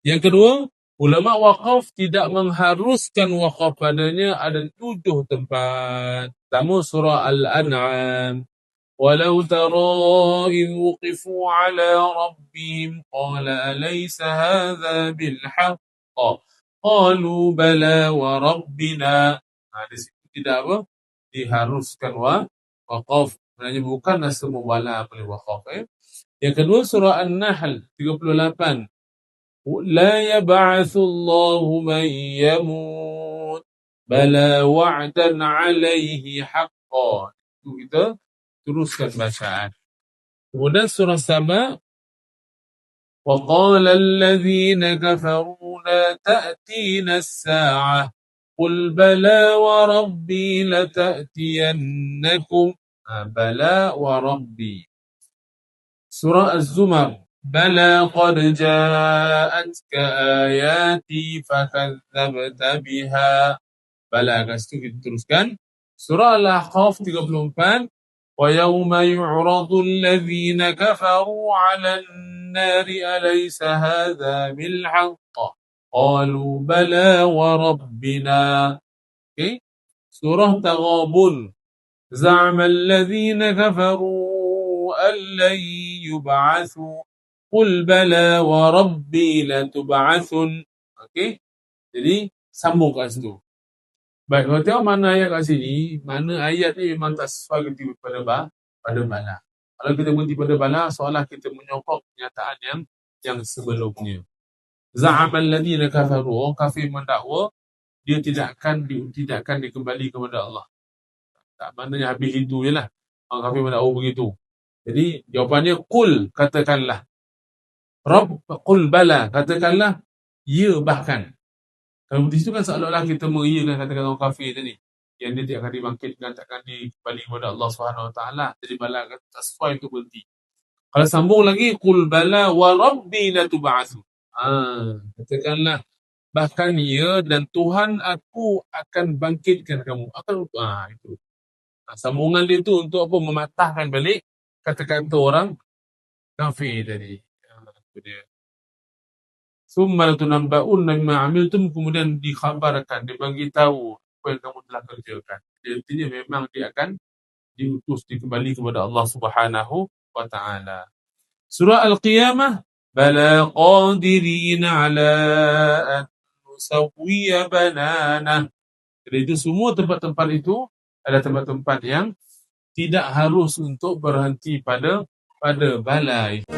Yang kedua, ulama waqaf tidak mengharuskan waqaf padanya ada 7 tempat. Pertama surah Al-An'am. Walau tara idh wuqifu ala rabbihim qala alaysa hadha bilhaqq qalu bala wa rabbina. Di situ tidak apa? Diharuskan waqaf. Sebenarnya bukanlah semua bala boleh waqaf. Yang kedua surah An-Nahl 38. لا يبعث الله من يموت بلى وعدا عليه حقا. Itu kita teruskan bacaan. Kemudian surah Saba, وقال الذين كفروا لا تأتينا الساعة قل بلى وربي لتأتينكم بلى وربي. Surah Az-Zumar, بلى قد جاءتك آياتي فكذبت بها. Bala, kat situ kita teruskan. Surah Al-Ahqaf 34, وَيَوْمَ يُعْرَضُ الَّذِينَ كَفَرُوا عَلَى النَّارِ أَلَيْسَ هَذَا بِالْحَقِّ قَالُوا بَلَى وَرَبِّنَا. Okay. Surah Taghabun, زَعَمَ الَّذِينَ كَفَرُوا أَن لَّن يُبْعَثُوا قُلْ بَلَى وَرَبِّي لَتُبْعَثُنَّ. Okay. Jadi sambung kat situ. Baik, kalau tengok mana ayat kat sini, mana ayat ni memang tak sesuai pada bala. Kalau kita berhenti pada bala, seolah kita menyokong kenyataan yang sebelumnya. Za'amal ladina kafaru, orang kafir mendakwa dia tidak akan dikembali kepada Allah. Tak, maknanya habis itu je lah. Orang kafir mendakwa begitu. Jadi jawapannya qul, katakanlah. Rabb, qul bala, katakanlah ya bahkan. Kalau di situ kan seolah-olah kita mengiyakan kata-kata orang kafir tadi, yang dia tidak akan dibangkitkan, tak akan dikembali kepada Allah Subhanahu Wa Taala. Jadi bala kata tak sesuai untuk berhenti. Kalau sambung lagi, qul bala wa rabbi latub'atsu. Katakanlah bahkan ya dan Tuhan aku akan bangkitkan kamu. Itu. Sambungan dia tu untuk apa? Mematahkan balik kata-kata orang kafir tadi. Itu dia. Summa latunabba'unna bima 'amiltum, kemudian dikhabarkan, dibagi tahu apa yang kamu telah kerjakan. Jadi artinya memang dia akan diutus dikembali kepada Allah Subhanahu wa taala. Surah Al-Qiyamah, bala qadirina 'ala an nusawwiya banana. Jadi itu semua tempat-tempat itu ada tempat-tempat yang tidak harus untuk berhenti pada bala itu.